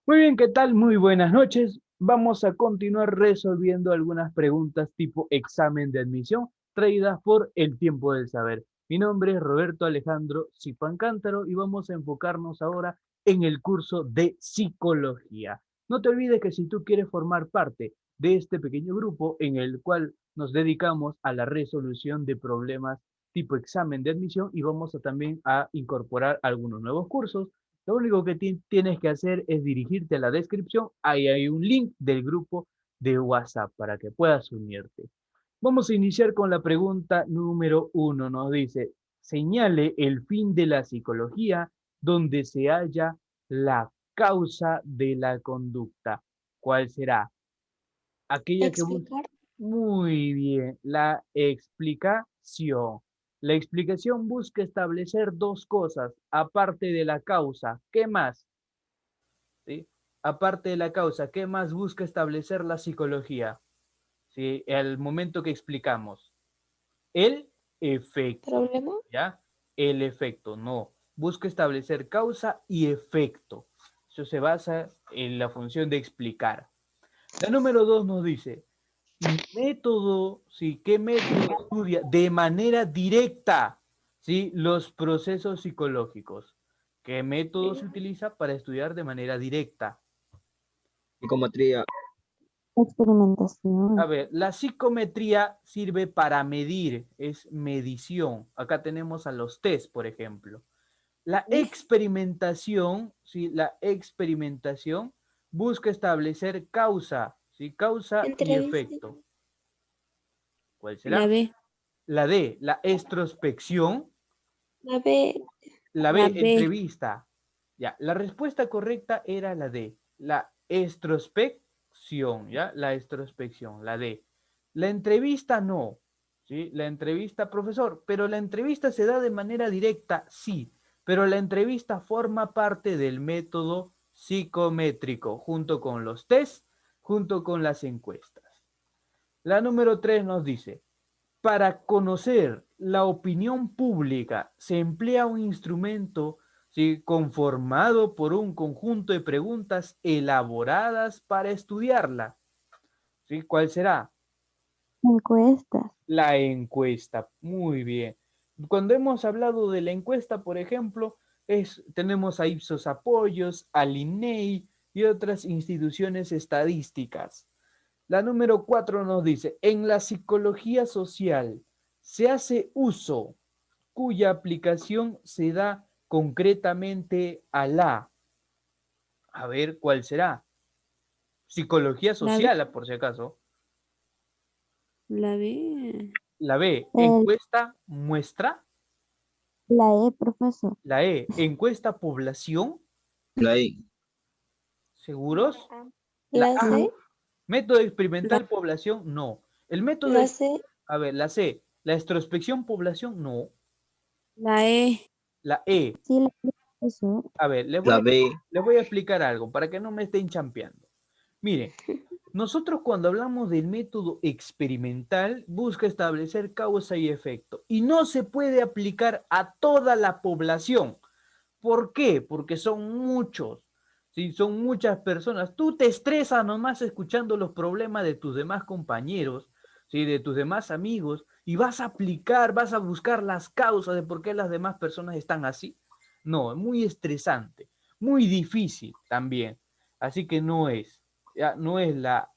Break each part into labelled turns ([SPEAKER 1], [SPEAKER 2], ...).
[SPEAKER 1] Muy bien, ¿qué tal? Muy buenas noches. Vamos a continuar resolviendo algunas preguntas tipo examen de admisión traídas por El Tiempo del Saber. Mi nombre es Roberto Alejandro Zipán Cántaro y vamos a enfocarnos ahora en el curso de psicología. No te olvides que si tú quieres formar parte de este pequeño grupo en el cual nos dedicamos a la resolución de problemas tipo examen de admisión y vamos a también a incorporar algunos nuevos cursos. Lo único que tienes que hacer es dirigirte a la descripción. Ahí hay un link del grupo de WhatsApp para que puedas unirte. Vamos a iniciar con la pregunta número 1. Nos dice, señale el fin de la psicología donde se halla la causa de la conducta. ¿Cuál será? Aquella que busca.
[SPEAKER 2] Explicar.
[SPEAKER 1] Muy bien, la explicación. La explicación busca establecer dos cosas, aparte de la causa. ¿Qué más? ¿Sí? Aparte de la causa, ¿qué más busca establecer la psicología? ¿Sí? Al momento que explicamos. El efecto,
[SPEAKER 2] Problema.
[SPEAKER 1] ¿ya? El efecto, no. Busca establecer causa y efecto. Eso se basa en la función de explicar. La número 2 nos dice, método, ¿sí? ¿Qué método estudia de manera directa, ¿sí? Los procesos psicológicos? ¿Qué método se utiliza para estudiar de manera directa?
[SPEAKER 3] Psicometría.
[SPEAKER 1] A
[SPEAKER 2] Experimentación.
[SPEAKER 1] ver, la psicometría sirve para medir, es medición. Acá tenemos a los test, por ejemplo. La experimentación, ¿sí? La experimentación busca establecer causa, ¿sí? Causa y
[SPEAKER 2] Entrevista.
[SPEAKER 1] efecto. ¿Cuál
[SPEAKER 2] La
[SPEAKER 1] será?
[SPEAKER 2] B.
[SPEAKER 1] La D, la extrospección.
[SPEAKER 2] La B.
[SPEAKER 1] La
[SPEAKER 2] La
[SPEAKER 1] B,
[SPEAKER 2] B.
[SPEAKER 1] entrevista. Ya, la respuesta correcta era la D, la extrospección, ¿ya? La extrospección, la D. La entrevista no, ¿sí? La entrevista, profesor, pero la entrevista se da de manera directa, sí, pero la entrevista forma parte del método psicométrico, junto con los test, junto con las encuestas. La número 3 nos dice, para conocer la opinión pública se emplea un instrumento, ¿sí? Conformado por un conjunto de preguntas elaboradas para estudiarla. ¿Sí? ¿Cuál será?
[SPEAKER 2] Encuestas.
[SPEAKER 1] La encuesta. Muy bien. Cuando hemos hablado de la encuesta, por ejemplo, tenemos a Ipsos Apoyos, al INEI y otras instituciones estadísticas. La número 4 nos dice, en la psicología social se hace uso cuya aplicación se da concretamente a ver, ¿cuál será? Psicología
[SPEAKER 2] La B.
[SPEAKER 1] social, por si acaso.
[SPEAKER 2] La B.
[SPEAKER 1] La B,
[SPEAKER 2] El-
[SPEAKER 1] encuesta muestra.
[SPEAKER 2] la E, profesor.
[SPEAKER 1] La E, encuesta población.
[SPEAKER 3] La I.
[SPEAKER 1] ¿Seguros? La
[SPEAKER 2] La
[SPEAKER 1] A,
[SPEAKER 2] C.
[SPEAKER 1] método
[SPEAKER 2] La,
[SPEAKER 1] experimental población, no. El método,
[SPEAKER 2] la C.
[SPEAKER 1] a ver, la C, la extrospección población, no.
[SPEAKER 2] La E.
[SPEAKER 1] La E,
[SPEAKER 2] Sí, la E, profesor.
[SPEAKER 1] a ver,
[SPEAKER 3] La B.
[SPEAKER 1] les voy a explicar algo para que no me estén champeando. Miren, nosotros cuando hablamos del método experimental busca establecer causa y efecto y no se puede aplicar a toda la población. ¿Por qué? Porque son muchos, ¿sí? Son muchas personas. Tú te estresas nomás escuchando los problemas de tus demás compañeros, ¿sí? De tus demás amigos y vas a aplicar, vas a buscar las causas de por qué las demás personas están así. No, es muy estresante, muy difícil también. Así que no es, ya, no es la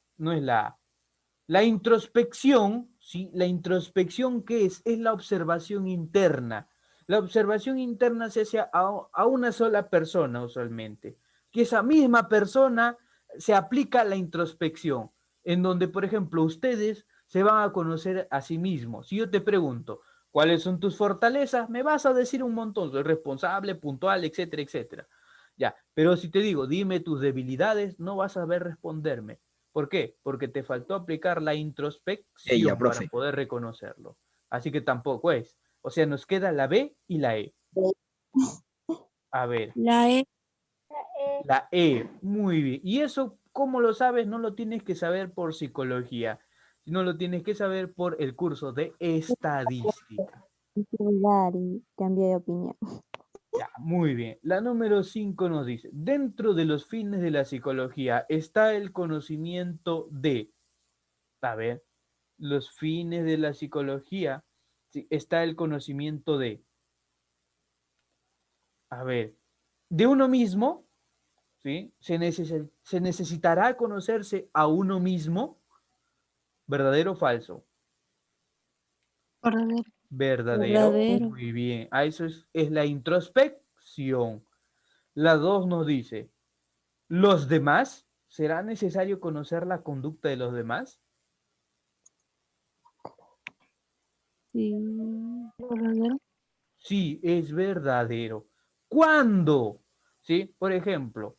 [SPEAKER 1] La introspección, ¿sí? La introspección, ¿qué es? Es la observación interna. La observación interna se hace a una sola persona usualmente. Que esa misma persona se aplica a la introspección, en donde, por ejemplo, ustedes se van a conocer a sí mismos. Si yo te pregunto, ¿cuáles son tus fortalezas? Me vas a decir un montón, soy responsable, puntual, etcétera, etcétera. Ya, pero si te digo, dime tus debilidades, no vas a saber responderme. ¿Por qué? Porque te faltó aplicar la
[SPEAKER 3] Ella,
[SPEAKER 1] introspección para
[SPEAKER 3] profe.
[SPEAKER 1] poder reconocerlo. Así que tampoco es. O sea, nos queda la B y la E. A ver,
[SPEAKER 2] La E.
[SPEAKER 1] la E, muy bien. Y eso, ¿cómo lo sabes? No lo tienes que saber por psicología, sino lo tienes que saber por el curso de estadística.
[SPEAKER 2] Celular y cambié de opinión.
[SPEAKER 1] Ya, Muy bien. La número 5 nos dice, dentro de los fines de la psicología está el conocimiento de, a ver, los fines de la psicología, sí, está el conocimiento de, a ver, de uno mismo, ¿sí? Se necesitará conocerse a uno mismo, ¿verdadero o falso?
[SPEAKER 4] Verdadero.
[SPEAKER 1] Verdadero.
[SPEAKER 2] Verdadero.
[SPEAKER 1] Muy bien. A eso es la introspección. La 2 nos dice, ¿los demás? ¿Será necesario conocer la conducta de los demás?
[SPEAKER 2] Sí.
[SPEAKER 4] Verdadero.
[SPEAKER 1] Sí, es verdadero. ¿Cuándo? ¿Sí? Por ejemplo,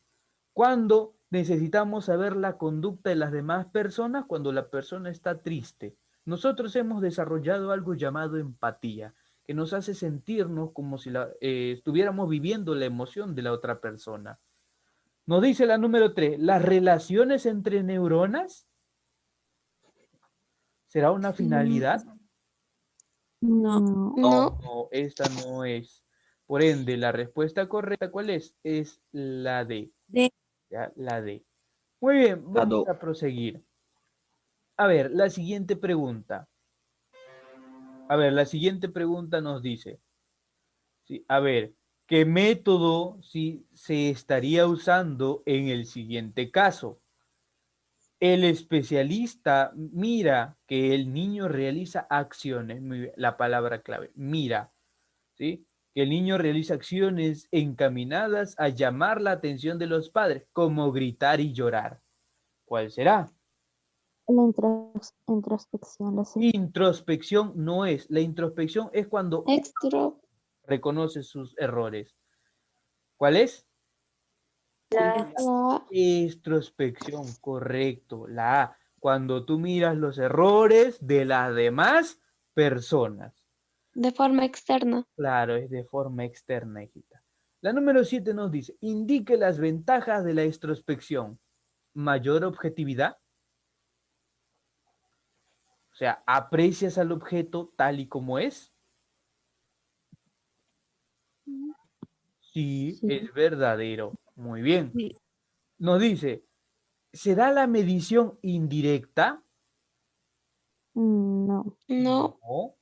[SPEAKER 1] ¿cuándo necesitamos saber la conducta de las demás personas? Cuando la persona está triste. Nosotros hemos desarrollado algo llamado empatía, que nos hace sentirnos como si estuviéramos viviendo la emoción de la otra persona. Nos dice la número 3, ¿las relaciones entre neuronas será una finalidad?
[SPEAKER 2] No.
[SPEAKER 4] No.
[SPEAKER 1] No, esta no es. Por ende, la respuesta correcta, ¿cuál es? Es la D.
[SPEAKER 2] De.
[SPEAKER 1] ¿Ya? La D. Muy bien,
[SPEAKER 3] La
[SPEAKER 1] vamos
[SPEAKER 3] do.
[SPEAKER 1] a proseguir. A ver, la siguiente pregunta. A ver, la siguiente pregunta nos dice, sí, a ver, ¿qué método sí, se estaría usando en el siguiente caso? El especialista mira que el niño realiza acciones, muy bien, la palabra clave, mira, ¿sí? Que el niño realiza acciones encaminadas a llamar la atención de los padres, como gritar y llorar. ¿Cuál será?
[SPEAKER 2] La introspección, la sé.
[SPEAKER 1] Introspección no es. La introspección es cuando
[SPEAKER 4] Extra.
[SPEAKER 1] reconoce sus errores. ¿Cuál es?
[SPEAKER 4] La.
[SPEAKER 1] Introspección, correcto. La A, cuando tú miras los errores de las demás personas.
[SPEAKER 4] De forma externa.
[SPEAKER 1] Claro, es de forma externa, hijita. La número 7 nos dice, indique las ventajas de la introspección. Mayor objetividad. O sea, aprecias al objeto tal y como es. Sí,
[SPEAKER 2] Sí.
[SPEAKER 1] es verdadero. Muy bien.
[SPEAKER 2] Sí.
[SPEAKER 1] Nos dice, ¿será la medición indirecta?
[SPEAKER 2] No.
[SPEAKER 4] No.
[SPEAKER 1] No.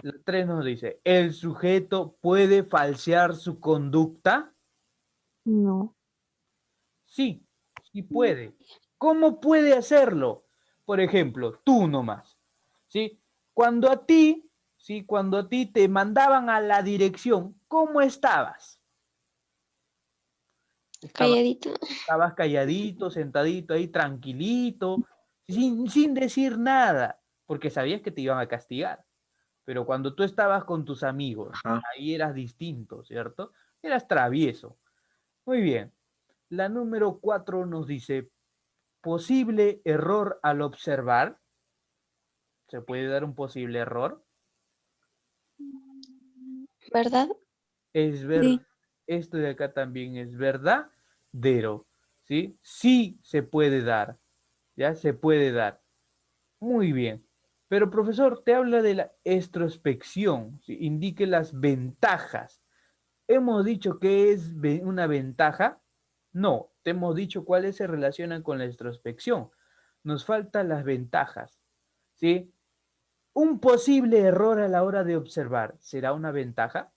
[SPEAKER 1] La 3 nos dice, ¿el sujeto puede falsear su conducta?
[SPEAKER 2] No.
[SPEAKER 1] Sí, sí puede. ¿Cómo puede hacerlo? Por ejemplo, tú nomás, ¿sí? Cuando a ti, ¿sí? Cuando a ti te mandaban a la dirección, ¿cómo estabas? Estabas,
[SPEAKER 4] Calladito.
[SPEAKER 1] estabas calladito, sentadito ahí, tranquilito, sin decir nada, porque sabías que te iban a castigar. Pero cuando tú estabas con tus amigos,
[SPEAKER 3] Ajá.
[SPEAKER 1] ahí eras distinto, ¿cierto? Eras travieso. Muy bien. La número 4 nos dice, posible error al observar. ¿Se puede dar un posible error?
[SPEAKER 4] ¿Verdad?
[SPEAKER 1] Es ver,
[SPEAKER 2] Sí.
[SPEAKER 1] esto de acá también es verdadero, ¿sí? Sí se puede dar, ¿ya? Se puede dar. Muy bien. Pero profesor, te habla de la extrospección, ¿sí? Indique las ventajas. ¿Hemos dicho que es una ventaja? No, te hemos dicho cuáles se relacionan con la introspección. Nos faltan las ventajas, ¿sí? Un posible error a la hora de observar, ¿será una ventaja?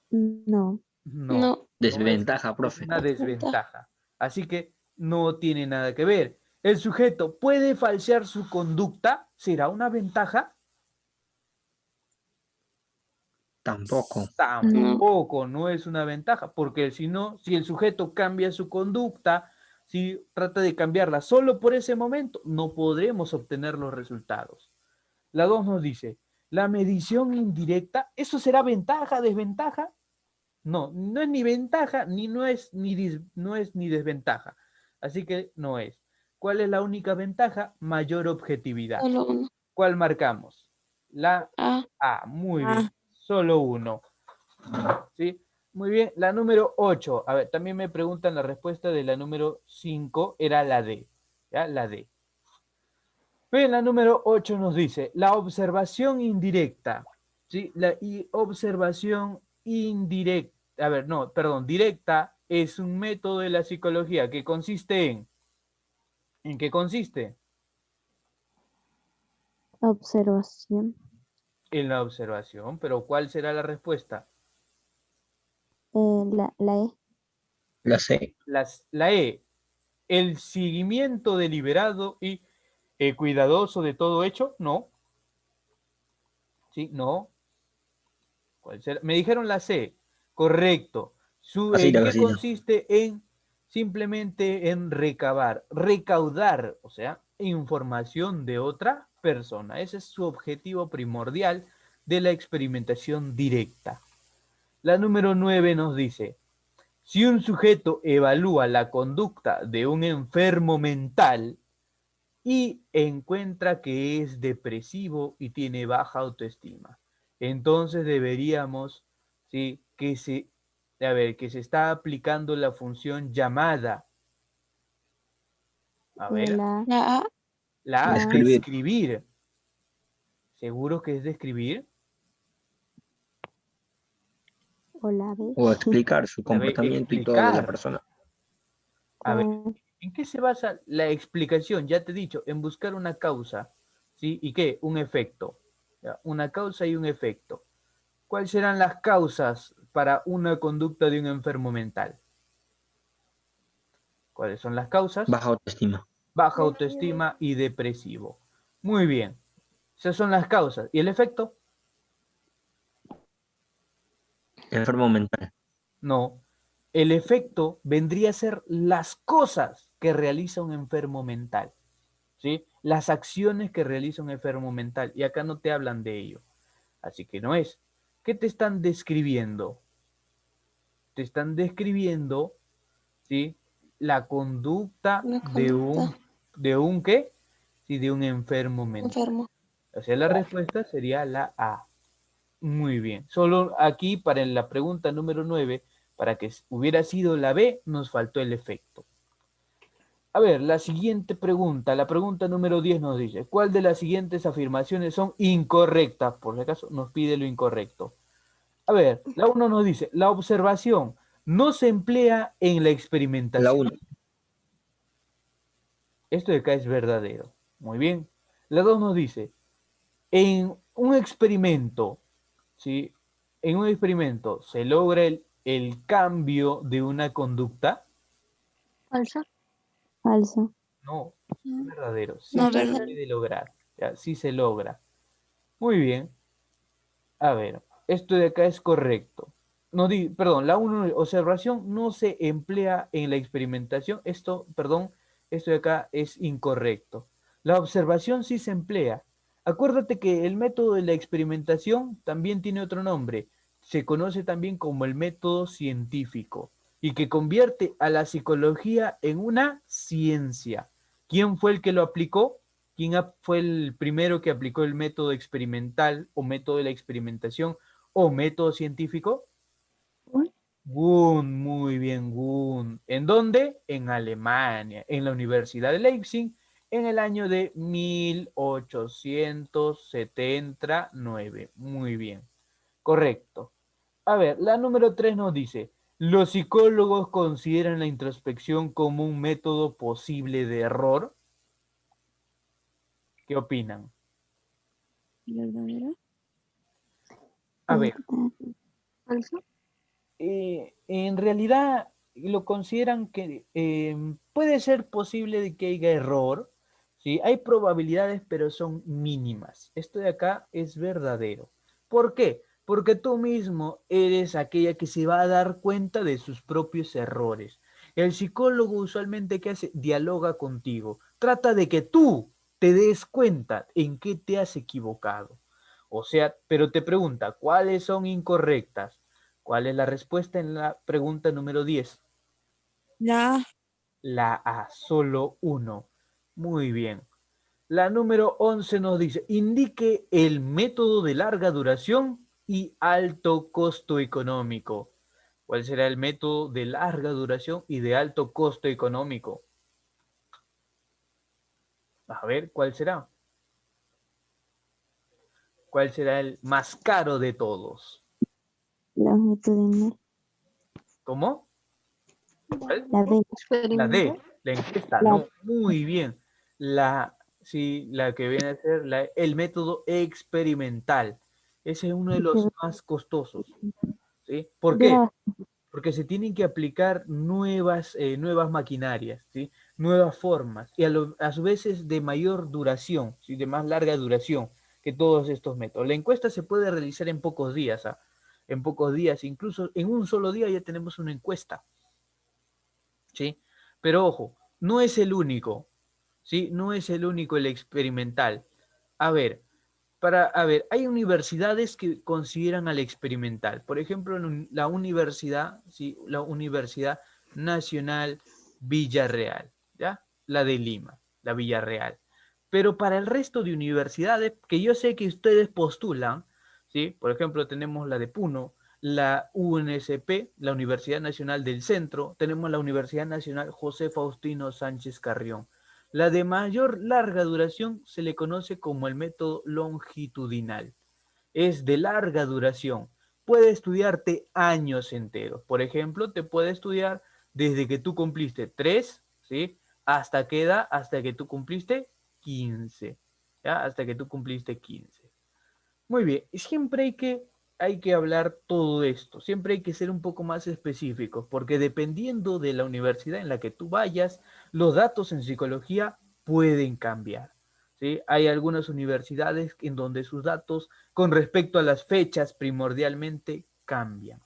[SPEAKER 2] No.
[SPEAKER 1] No,
[SPEAKER 4] No.
[SPEAKER 1] no es,
[SPEAKER 3] Desventaja,
[SPEAKER 1] es
[SPEAKER 3] profe.
[SPEAKER 1] una
[SPEAKER 4] Desventaja.
[SPEAKER 1] desventaja. Así que no tiene nada que ver. ¿El sujeto puede falsear su conducta? ¿Será una ventaja?
[SPEAKER 3] Tampoco.
[SPEAKER 4] No.
[SPEAKER 1] Tampoco, no es una ventaja, porque si no, si el sujeto cambia su conducta, si trata de cambiarla solo por ese momento, no podremos obtener los resultados. La 2 nos dice, la medición indirecta, ¿eso será ventaja, desventaja? No, no es ni ventaja, ni no es no es ni desventaja. Así que no es. ¿Cuál es la única ventaja? Mayor objetividad.
[SPEAKER 4] Solo uno.
[SPEAKER 1] ¿Cuál marcamos? La
[SPEAKER 4] A.
[SPEAKER 1] A. Muy bien.
[SPEAKER 2] Ah.
[SPEAKER 1] Solo uno. ¿Sí? Muy bien. La número 8. A ver, también me preguntan la respuesta de la número 5. Era la D. ¿Ya? La D. Bien, la número 8 nos dice, la observación indirecta. ¿sí? Y observación indirecta, a ver, no, perdón, directa es un método de la psicología que consiste ¿en qué consiste?
[SPEAKER 2] Observación.
[SPEAKER 1] En la observación, pero ¿cuál será la respuesta?
[SPEAKER 2] La E.
[SPEAKER 3] La C.
[SPEAKER 1] La E, el seguimiento deliberado y cuidadoso de todo hecho, no, ¿sí? No. ¿Cuál será? Me dijeron la C, correcto. ¿En
[SPEAKER 3] Casita,
[SPEAKER 1] qué
[SPEAKER 3] casita.
[SPEAKER 1] consiste? En simplemente en recaudar, o sea, información de otra persona. Ese es su objetivo primordial de la experimentación directa. La número 9 nos dice, si un sujeto evalúa la conducta de un enfermo mental y encuentra que es depresivo y tiene baja autoestima, entonces deberíamos, ¿sí? Que se está aplicando la función llamada, a ver,
[SPEAKER 2] La
[SPEAKER 4] La A.
[SPEAKER 1] la A,
[SPEAKER 2] A.
[SPEAKER 3] Escribir.
[SPEAKER 1] describir. ¿Seguro que es describir?
[SPEAKER 2] O la B.
[SPEAKER 3] O explicar su
[SPEAKER 1] La B,
[SPEAKER 3] comportamiento y todo de la
[SPEAKER 1] explicar.
[SPEAKER 3] persona.
[SPEAKER 1] A ver,
[SPEAKER 2] Ah,
[SPEAKER 1] ¿en qué se basa la explicación? Ya te he dicho, en buscar una causa, ¿sí? ¿Y qué? Un efecto. ¿Ya? Una causa y un efecto. ¿Cuáles serán las causas para una conducta de un enfermo mental? ¿Cuáles son las causas?
[SPEAKER 3] Baja autoestima.
[SPEAKER 1] Baja autoestima y depresivo. Muy bien. Esas son las causas. ¿Y el efecto?
[SPEAKER 3] Enfermo mental.
[SPEAKER 1] No. El efecto vendría a ser las cosas que realiza un enfermo mental. ¿Sí? Las acciones que realiza un enfermo mental. Y acá no te hablan de ello. Así que no es. ¿Qué te están describiendo? Te están describiendo, ¿sí? La conducta
[SPEAKER 4] La conducta.
[SPEAKER 1] de un ¿qué? Sí, de un enfermo mental.
[SPEAKER 4] Enfermo.
[SPEAKER 1] O sea, la respuesta sería la A. Muy bien. Solo aquí para la pregunta número 9, para que hubiera sido la B, nos faltó el efecto. A ver, la siguiente pregunta, la pregunta número 10 nos dice, ¿cuál de las siguientes afirmaciones son incorrectas? Por si acaso nos pide lo incorrecto. A ver, la 1 nos dice, la observación no se emplea en la
[SPEAKER 3] La
[SPEAKER 1] experimentación.
[SPEAKER 3] 1.
[SPEAKER 1] Esto de acá es verdadero. Muy bien. La 2 nos dice, en un experimento, ¿sí? En un experimento se logra el cambio de una conducta.
[SPEAKER 4] Falsa.
[SPEAKER 2] falso.
[SPEAKER 1] No, verdadero. Sí
[SPEAKER 4] No,
[SPEAKER 1] se
[SPEAKER 4] verdad.
[SPEAKER 1] puede lograr. Ya, sí se logra. Muy bien. A ver, esto de acá es correcto. No perdón, la 1, observación no se emplea en la experimentación. Esto, perdón, esto de acá es incorrecto. La observación sí se emplea. Acuérdate que el método de la experimentación también tiene otro nombre. Se conoce también como el método científico y que convierte a la psicología en una ciencia. ¿Quién fue el que lo aplicó? ¿Quién fue el primero que aplicó el método experimental o método de la experimentación o método científico?
[SPEAKER 4] Uy,
[SPEAKER 1] Wundt, muy bien, Wundt. ¿En dónde? En Alemania, en la Universidad de Leipzig, en el año de 1879. Muy bien, correcto. A ver, la número 3 nos dice, los psicólogos consideran la introspección como un método posible de error. ¿Qué opinan?
[SPEAKER 4] verdadera.
[SPEAKER 1] A ver,
[SPEAKER 4] Falsa.
[SPEAKER 1] en realidad lo consideran que puede ser posible de que haya error, ¿sí? Hay probabilidades, pero son mínimas. Esto de acá es verdadero. ¿Por qué? Porque tú mismo eres aquella que se va a dar cuenta de sus propios errores. El psicólogo usualmente, ¿qué hace? Dialoga contigo. Trata de que tú te des cuenta en qué te has equivocado. O sea, pero te pregunta, ¿cuáles son incorrectas? ¿Cuál es la respuesta en la pregunta número 10?
[SPEAKER 4] La A.
[SPEAKER 1] La A, solo uno. Muy bien. La número 11 nos dice, indique el método de larga duración y alto costo económico. ¿Cuál será el método de larga duración y de alto costo económico? A ver, ¿cuál será? ¿Cuál será el más caro de todos?
[SPEAKER 2] Longitudinal.
[SPEAKER 1] ¿Cómo? ¿Cuál?
[SPEAKER 2] La D.
[SPEAKER 1] La D, la encuesta,
[SPEAKER 2] La-
[SPEAKER 1] no, muy bien. Sí, la que viene a ser el método experimental. Ese es uno de los más costosos, ¿sí? ¿Por qué?
[SPEAKER 2] Dura
[SPEAKER 1] Porque se tienen que aplicar nuevas maquinarias, ¿sí? Nuevas formas, y a su vez es de mayor duración, ¿sí? De más larga duración que todos estos métodos. La encuesta se puede realizar en pocos días, ¿ah? En pocos días, incluso en un solo día ya tenemos una encuesta, ¿sí? Pero ojo, no es el único, ¿sí? No es el único el experimental. A ver, hay universidades que consideran al experimental. Por ejemplo, la universidad, ¿sí? La Universidad Nacional Villarreal, ¿ya? La de Lima, la Villarreal. Pero para el resto de universidades, que yo sé que ustedes postulan, ¿sí? Por ejemplo, tenemos la de Puno, la UNSP, la Universidad Nacional del Centro, tenemos la Universidad Nacional José Faustino Sánchez Carrión. La de mayor larga duración se le conoce como el método longitudinal. Es de larga duración. Puede estudiarte años enteros. Por ejemplo, te puede estudiar desde que tú cumpliste 3, ¿sí? ¿Hasta qué edad? Hasta que tú cumpliste 15. ¿Ya? Hasta que tú cumpliste 15. Muy bien, y siempre hay que hablar todo esto, siempre hay que ser un poco más específicos, porque dependiendo de la universidad en la que tú vayas, los datos en psicología pueden cambiar, ¿sí? Hay algunas universidades en donde sus datos con respecto a las fechas primordialmente cambian.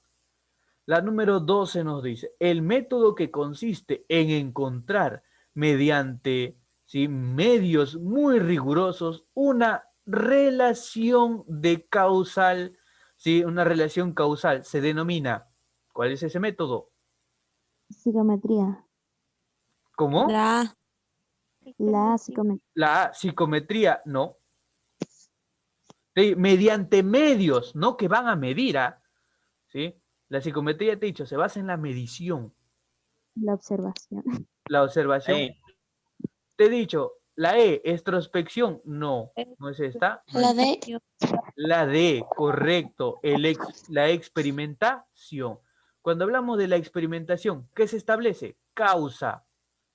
[SPEAKER 1] La número 12 nos dice, el método que consiste en encontrar mediante, ¿sí?, medios muy rigurosos una relación de causal, ¿sí? Una relación causal se denomina, ¿cuál es ese método?
[SPEAKER 2] psicometría.
[SPEAKER 1] ¿Cómo?
[SPEAKER 4] La
[SPEAKER 2] La psicometría.
[SPEAKER 1] La psicometría, no. Sí, mediante medios, no que van a medir, ¿sí? La psicometría, te he dicho, se basa en la medición,
[SPEAKER 2] La observación.
[SPEAKER 1] la observación. Te he dicho, la E, extrospección, no, no es esta.
[SPEAKER 4] La D.
[SPEAKER 1] La D, correcto, la experimentación. Cuando hablamos de la experimentación, ¿qué se establece? Causa.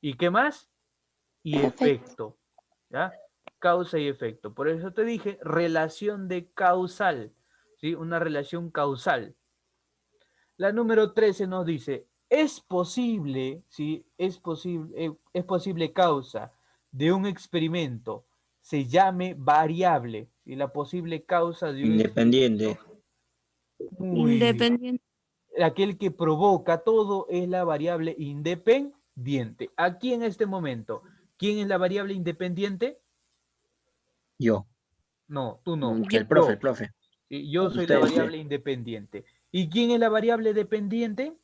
[SPEAKER 1] ¿Y qué más? Y efecto. ¿Ya? Causa y efecto. Por eso te dije relación de causal, ¿sí? Una relación causal. La número 13 nos dice, es posible, ¿sí? Es posible causa de un experimento se llame variable, y la posible causa de un
[SPEAKER 3] Independiente.
[SPEAKER 1] experimento, muy bien.
[SPEAKER 4] Independiente.
[SPEAKER 1] Aquel que provoca todo es la variable independiente. Aquí en este momento, ¿quién es la variable independiente?
[SPEAKER 3] Yo.
[SPEAKER 1] No, tú no.
[SPEAKER 4] Yo.
[SPEAKER 3] El profe, el profe.
[SPEAKER 1] Sí, yo soy la
[SPEAKER 3] Usted.
[SPEAKER 1] variable independiente. ¿Y quién es la variable dependiente?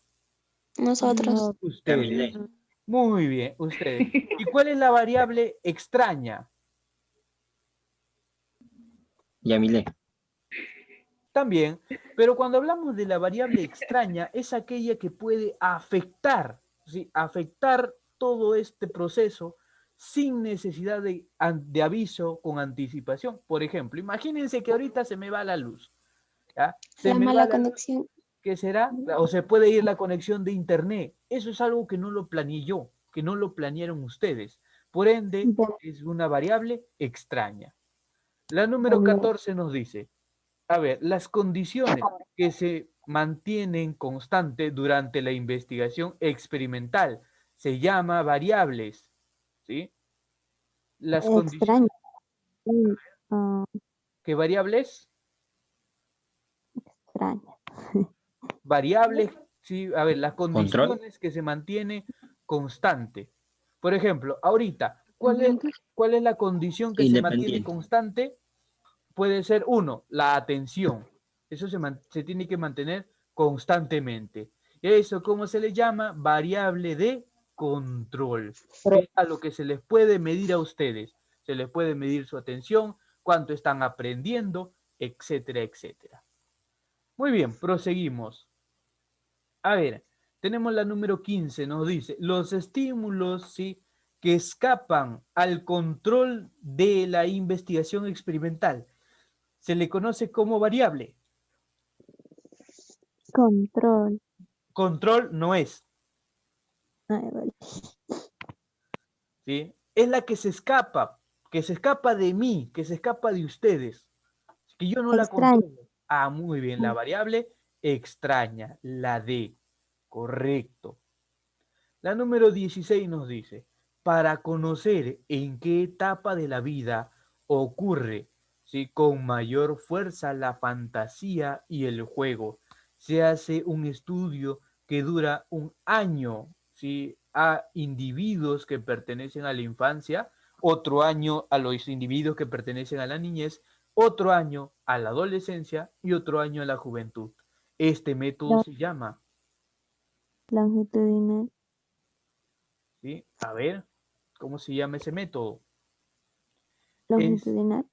[SPEAKER 4] Nosotros.
[SPEAKER 1] Ustedes. Muy bien, ustedes. ¿Y cuál es la variable extraña?
[SPEAKER 3] Yamile.
[SPEAKER 1] También, pero cuando hablamos de la variable extraña, es aquella que puede afectar, ¿sí? Afectar todo este proceso sin necesidad de aviso con anticipación. Por ejemplo, imagínense que ahorita se me va la luz, ¿ya? Se me va la luz, ¿qué será? O se puede ir la conexión de internet. Eso es algo que no lo planeé yo, que no lo planearon ustedes. Por ende, es una variable extraña. La número 14 nos dice, a ver, las condiciones que se mantienen constantes durante la investigación experimental se llama variables, ¿sí? Las condiciones,
[SPEAKER 2] Extraña.
[SPEAKER 1] ¿qué variables?
[SPEAKER 2] Extraña.
[SPEAKER 1] Variables, sí, a ver, las
[SPEAKER 3] Control.
[SPEAKER 1] condiciones que se mantiene constante. Por ejemplo, ahorita, ¿cuál es la condición que se mantiene
[SPEAKER 3] Independiente.
[SPEAKER 1] constante? Puede ser uno, la atención. Eso se tiene que mantener constantemente. Eso, ¿cómo se le llama? Variable de control. Es a lo que se les puede medir a ustedes. Se les puede medir su atención, cuánto están aprendiendo, etcétera, etcétera. Muy bien, proseguimos. A ver, tenemos la número 15, nos dice, los estímulos, ¿sí?, que escapan al control de la investigación experimental se le conoce como variable.
[SPEAKER 2] Control.
[SPEAKER 1] Control no es,
[SPEAKER 2] Ay, vale.
[SPEAKER 1] ¿sí? Es la que se escapa de mí, que se escapa de ustedes, que yo no la
[SPEAKER 2] Extraña.
[SPEAKER 1] controlo. Ah, muy bien, la variable extraña, la D, correcto. La número 16 nos dice, para conocer en qué etapa de la vida ocurre, ¿sí?, con mayor fuerza la fantasía y el juego, se hace un estudio que dura un año, ¿sí?, a individuos que pertenecen a la infancia, otro año a los individuos que pertenecen a la niñez, otro año a la adolescencia y otro año a la juventud. Este método
[SPEAKER 2] Lo-
[SPEAKER 1] se llama,
[SPEAKER 2] Longitudinal.
[SPEAKER 1] ¿sí? A ver, ¿cómo se llama ese método? Es
[SPEAKER 2] Longitudinal.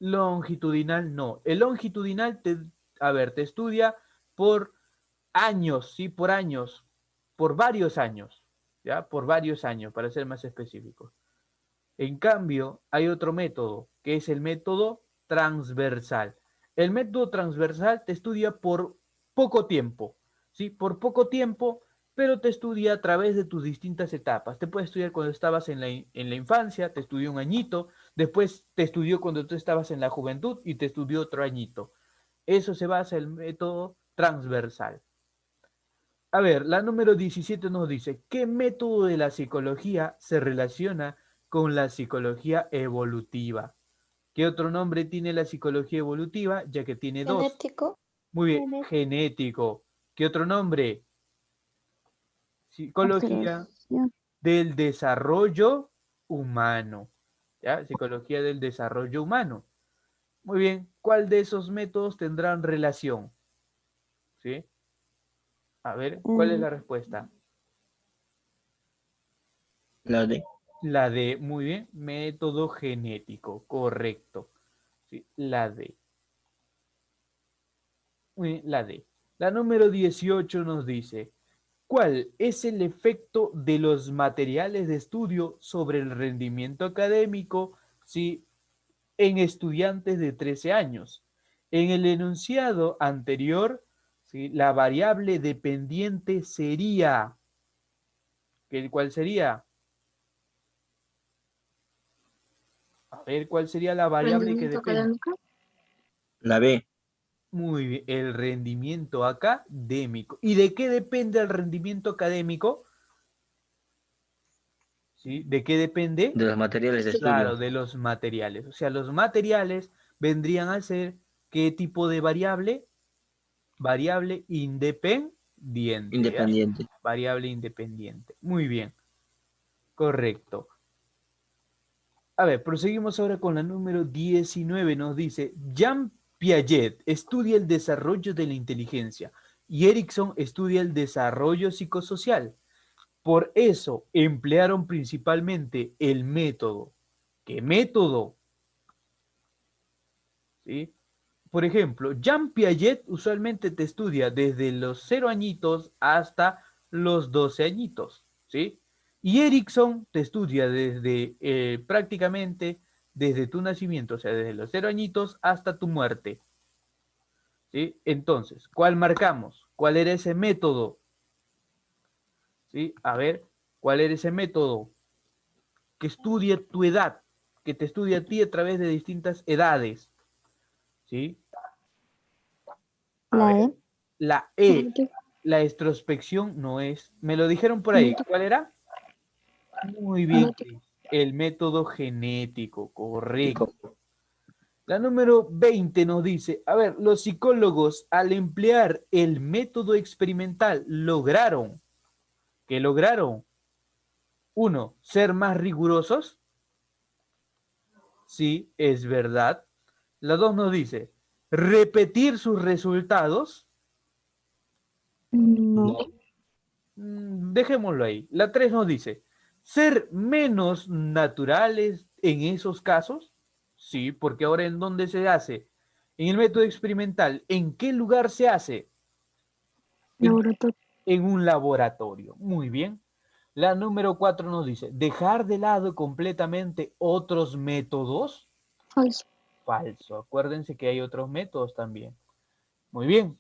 [SPEAKER 1] longitudinal, no. El longitudinal, te estudia por años, ¿sí? Por años, por varios años, ¿ya? Por varios años, para ser más específicos. En cambio, hay otro método, que es el método transversal. El método transversal te estudia por poco tiempo, ¿sí? Por poco tiempo, pero te estudia a través de tus distintas etapas. Te puede estudiar cuando estabas en la infancia, te estudió un añito, después te estudió cuando tú estabas en la juventud y te estudió otro añito. Eso se basa en el método transversal. A ver, la número 17 nos dice, ¿qué método de la psicología se relaciona con la psicología evolutiva? ¿Qué otro nombre tiene la psicología evolutiva? Ya que tiene dos.
[SPEAKER 4] Genético.
[SPEAKER 1] Muy bien, genético. ¿Qué otro nombre? Psicología
[SPEAKER 2] Observación.
[SPEAKER 1] del desarrollo humano. ¿Ya? Psicología del desarrollo humano. Muy bien, ¿cuál de esos métodos tendrán relación? ¿Sí? A ver, ¿cuál es la respuesta?
[SPEAKER 3] La D.
[SPEAKER 1] La D, muy bien, método genético, correcto. Sí, la D. Muy bien, la D. La número 18 nos dice, ¿cuál es el efecto de los materiales de estudio sobre el rendimiento académico, sí, en estudiantes de 13 años? En el enunciado anterior, ¿sí?, la variable dependiente sería, ¿cuál sería? A ver, ¿cuál sería la variable que
[SPEAKER 4] Rendimiento
[SPEAKER 1] depende?
[SPEAKER 4] académico.
[SPEAKER 3] La B.
[SPEAKER 1] Muy bien, el rendimiento académico. ¿Y de qué depende el rendimiento académico? ¿Sí? ¿De qué depende?
[SPEAKER 3] De los materiales de
[SPEAKER 1] Claro,
[SPEAKER 3] estudio.
[SPEAKER 1] de los materiales. O sea, los materiales vendrían a ser ¿qué tipo de variable? Variable independiente, ¿ya?
[SPEAKER 3] Independiente.
[SPEAKER 1] Variable independiente. Muy bien, correcto. A ver, proseguimos ahora con la número 19. Nos dice, Jean Piaget estudia el desarrollo de la inteligencia y Erickson estudia el desarrollo psicosocial. Por eso emplearon principalmente el método. ¿Qué método? ¿Sí? Por ejemplo, Jean Piaget usualmente te estudia desde los 0 añitos hasta los 12 añitos, ¿sí? Y Erickson te estudia desde prácticamente desde tu nacimiento, o sea, desde los 0 añitos hasta tu muerte, ¿sí? Entonces, ¿cuál marcamos? ¿Cuál era ese método? ¿Sí? A ver, ¿cuál era ese método que estudia tu edad, que te estudia a ti a través de distintas edades? ¿Sí? A
[SPEAKER 2] La
[SPEAKER 1] ver,
[SPEAKER 2] E.
[SPEAKER 1] la E, la introspección no es. Me lo dijeron por ahí. ¿Cuál era? Muy bien,
[SPEAKER 4] Genético.
[SPEAKER 1] Cris. El método genético,
[SPEAKER 3] Pico.
[SPEAKER 1] correcto. La número 20 nos dice, a ver, los psicólogos al emplear el método experimental lograron, ¿qué lograron? Uno, ser más rigurosos. Sí, es verdad. La 2 nos dice, repetir sus resultados.
[SPEAKER 2] No.
[SPEAKER 3] No.
[SPEAKER 1] Dejémoslo ahí. La 3 nos dice, ser menos naturales en esos casos. Sí, porque ahora ¿en dónde se hace? En el método experimental. ¿En qué lugar se hace?
[SPEAKER 2] Laboratorio.
[SPEAKER 1] En un laboratorio. Muy bien. La número 4 nos dice, dejar de lado completamente otros métodos.
[SPEAKER 4] Falso.
[SPEAKER 1] falso. Acuérdense que hay otros métodos también. Muy bien.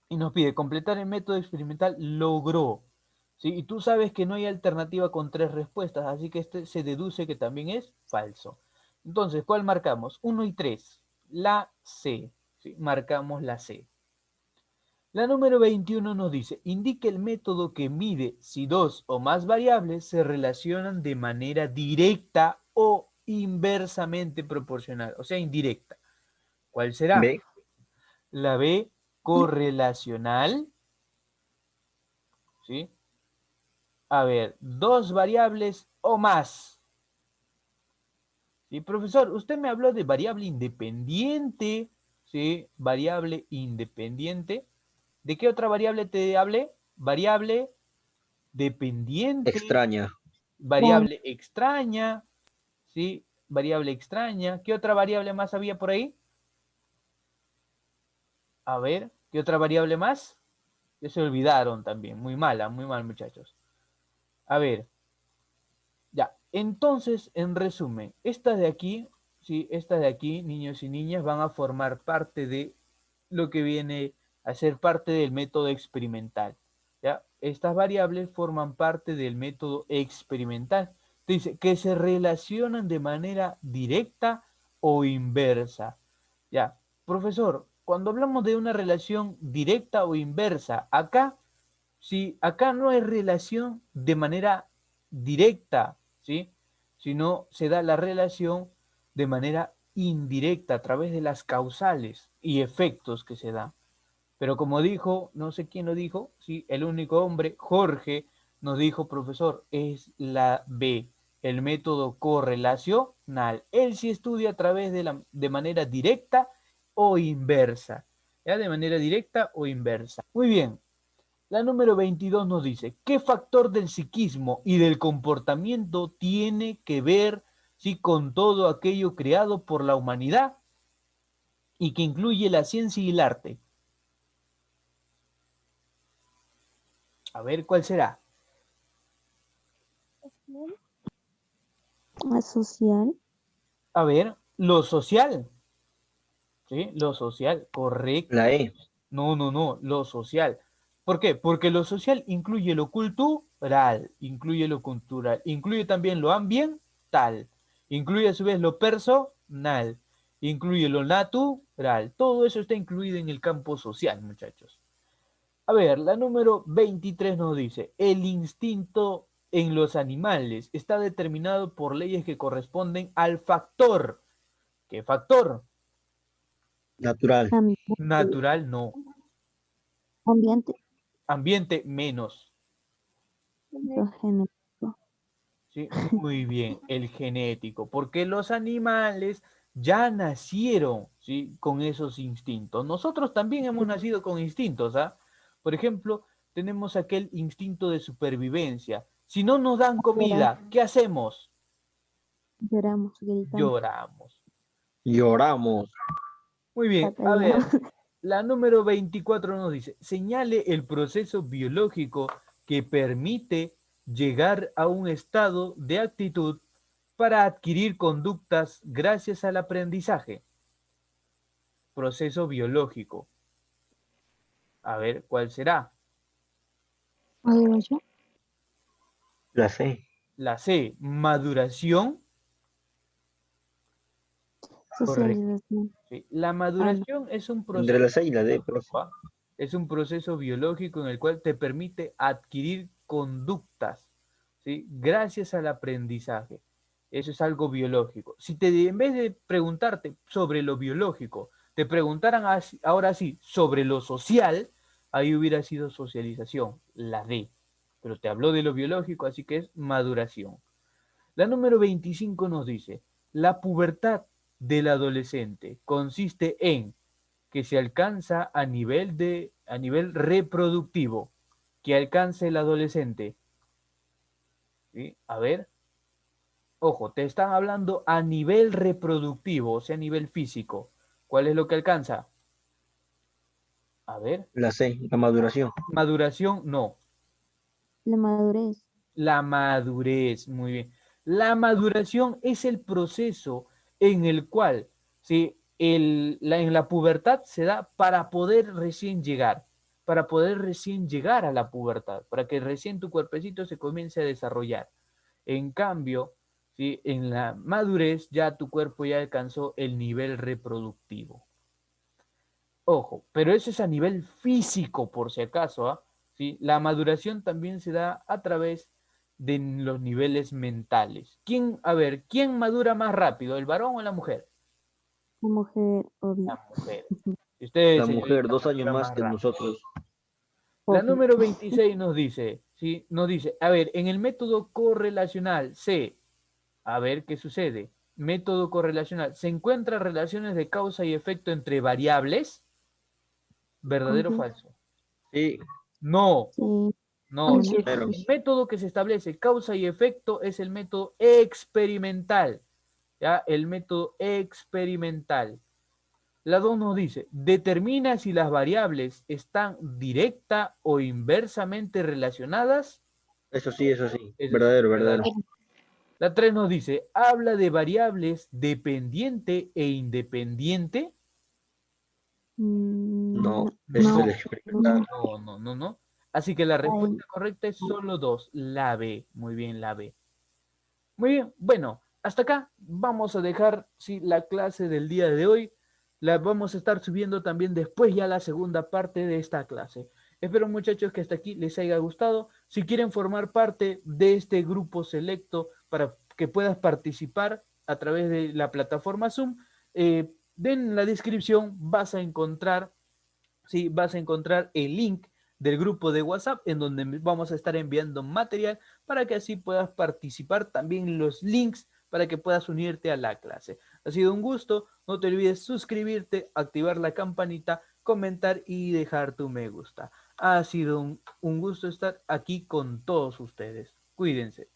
[SPEAKER 1] Y nos pide completar el método experimental, logró. ¿Sí? Y tú sabes que no hay alternativa con 3 respuestas, así que este se deduce que también es falso. Entonces, ¿cuál marcamos? 1 y 3. La C. ¿Sí? Marcamos la C. La número 21 nos dice, indique el método que mide si 2 o más variables se relacionan de manera directa o inversamente proporcional, o sea, indirecta. ¿Cuál será?
[SPEAKER 3] B.
[SPEAKER 1] La B, correlacional. ¿Sí? A ver, 2 variables o más. ¿Sí, profesor? Usted me habló de variable independiente. ¿Sí? Variable independiente. ¿De qué otra variable te hablé? Variable dependiente,
[SPEAKER 3] Extraña.
[SPEAKER 1] variable extraña, ¿sí? Variable extraña. ¿Qué otra variable más había por ahí? A ver, ¿qué otra variable más? Ya se olvidaron también. Muy mala, muy mal, muchachos. A ver, ya. Entonces, en resumen, estas de aquí, ¿sí? Estas de aquí, niños y niñas, van a formar parte de lo que viene a ser parte del método experimental. ¿Ya? Estas variables forman parte del método experimental. Dice que se relacionan de manera directa o inversa. Ya, profesor, cuando hablamos de una relación directa o inversa, acá, sí, acá no hay relación de manera directa, ¿sí? Sino se da la relación de manera indirecta a través de las causales y efectos que se dan. Pero como dijo, no sé quién lo dijo, sí, el único hombre, Jorge, nos dijo, profesor, es la B, el método correlacional. Él sí estudia a través de manera directa o inversa. ¿Ya? De manera directa o inversa. Muy bien. La número 22 nos dice, ¿qué factor del psiquismo y del comportamiento tiene que ver, sí, con todo aquello creado por la humanidad y que incluye la ciencia y el arte? A ver, ¿cuál será?
[SPEAKER 2] Social.
[SPEAKER 1] A ver, lo social. ¿Sí? Lo social, correcto.
[SPEAKER 3] La E.
[SPEAKER 1] No, no, no, lo social. ¿Por qué? Porque lo social incluye lo cultural, incluye también lo ambiental, incluye a su vez lo personal, incluye lo natural. Todo eso está incluido en el campo social, muchachos. A ver, la número 23 nos dice, el instinto en los animales está determinado por leyes que corresponden al factor. ¿Qué factor?
[SPEAKER 3] Natural.
[SPEAKER 1] Natural, no.
[SPEAKER 2] Ambiente.
[SPEAKER 1] Ambiente, menos.
[SPEAKER 2] Genético.
[SPEAKER 1] ¿Sí? Muy bien, el genético, porque los animales ya nacieron, ¿sí? Con esos instintos. Nosotros también hemos nacido con instintos, ¿ah? Por ejemplo, tenemos aquel instinto de supervivencia. Si no nos dan comida, ¿qué hacemos?
[SPEAKER 2] Lloramos, gritamos,
[SPEAKER 1] Lloramos.
[SPEAKER 3] Lloramos.
[SPEAKER 1] Muy bien, a ver,
[SPEAKER 2] batallamos.
[SPEAKER 1] la número 24 nos dice, señale el proceso biológico que permite llegar a un estado de actitud para adquirir conductas gracias al aprendizaje. Proceso biológico. A ver, ¿cuál será?
[SPEAKER 2] Maduración.
[SPEAKER 3] La C.
[SPEAKER 1] La C, maduración. Correcto.
[SPEAKER 2] Socialización.
[SPEAKER 1] Sí. La
[SPEAKER 2] No.
[SPEAKER 1] maduración es un
[SPEAKER 3] Entre
[SPEAKER 1] proceso
[SPEAKER 3] la C y la D, profe.
[SPEAKER 1] biológico, ¿ah? Es un proceso biológico en el cual te permite adquirir conductas, ¿sí? Gracias al aprendizaje. Eso es algo biológico. Si en vez de preguntarte sobre lo biológico, te preguntaran ahora sí sobre lo social, ahí hubiera sido socialización, la D. Pero te habló de lo biológico, así que es maduración. La número 25 nos dice, la pubertad del adolescente consiste en que se alcanza a nivel reproductivo, que alcance el adolescente. ¿Sí? A ver, ojo, te están hablando a nivel reproductivo, o sea, a nivel físico. ¿Cuál es lo que alcanza? A ver,
[SPEAKER 3] La C. La maduración.
[SPEAKER 1] maduración, no.
[SPEAKER 2] La madurez.
[SPEAKER 1] La madurez, muy bien. La maduración es el proceso en el cual ¿sí? En la pubertad se da para poder recién llegar a la pubertad, para que recién tu cuerpecito se comience a desarrollar. En cambio, ¿sí? En la madurez ya tu cuerpo ya alcanzó el nivel reproductivo. Ojo, pero eso es a nivel físico, por si acaso, ¿ah? ¿Sí? La maduración también se da a través de los niveles mentales. ¿Quién madura más rápido, el varón o la mujer?
[SPEAKER 2] La mujer, obvio.
[SPEAKER 1] La mujer. Y ustedes,
[SPEAKER 3] La mujer,
[SPEAKER 1] señorita,
[SPEAKER 3] 2 años
[SPEAKER 1] madura
[SPEAKER 3] más
[SPEAKER 1] más
[SPEAKER 3] que
[SPEAKER 1] rápido.
[SPEAKER 3] nosotros.
[SPEAKER 1] La
[SPEAKER 2] Obvio.
[SPEAKER 1] número 26 nos dice, ¿sí? Nos dice, a ver, en el método correlacional C, a ver qué sucede. Método correlacional, ¿se encuentran relaciones de causa y efecto entre variables? ¿Verdadero o
[SPEAKER 2] Ujú.
[SPEAKER 1] falso?
[SPEAKER 3] Sí,
[SPEAKER 1] No,
[SPEAKER 2] Sí,
[SPEAKER 1] no.
[SPEAKER 2] no.
[SPEAKER 3] pero
[SPEAKER 1] El método que se establece causa y efecto es el método experimental. ¿Ya? El método experimental. La 2 nos dice, determina si las variables están directa o inversamente relacionadas.
[SPEAKER 3] eso sí.
[SPEAKER 1] Eso sí,
[SPEAKER 3] Verdadero,
[SPEAKER 1] verdadero.
[SPEAKER 3] verdadero.
[SPEAKER 1] La 3 nos dice, habla de variables dependiente e independiente.
[SPEAKER 3] No,
[SPEAKER 2] No,
[SPEAKER 3] ese es el
[SPEAKER 2] no.
[SPEAKER 3] experimental.
[SPEAKER 1] No. Así que la
[SPEAKER 2] Ay,
[SPEAKER 1] respuesta correcta es solo 2, la B. Muy bien, la B. Muy bien, bueno, hasta acá vamos a dejar sí, la clase del día de hoy. La vamos a estar subiendo también después ya la segunda parte de esta clase. Espero muchachos que hasta aquí les haya gustado. Si quieren formar parte de este grupo selecto para que puedas participar a través de la plataforma Zoom, en la descripción vas a encontrar el link del grupo de WhatsApp en donde vamos a estar enviando material para que así puedas participar, también los links para que puedas unirte a la clase. Ha sido un gusto, no te olvides suscribirte, activar la campanita, comentar y dejar tu me gusta. Ha sido un gusto estar aquí con todos ustedes. Cuídense.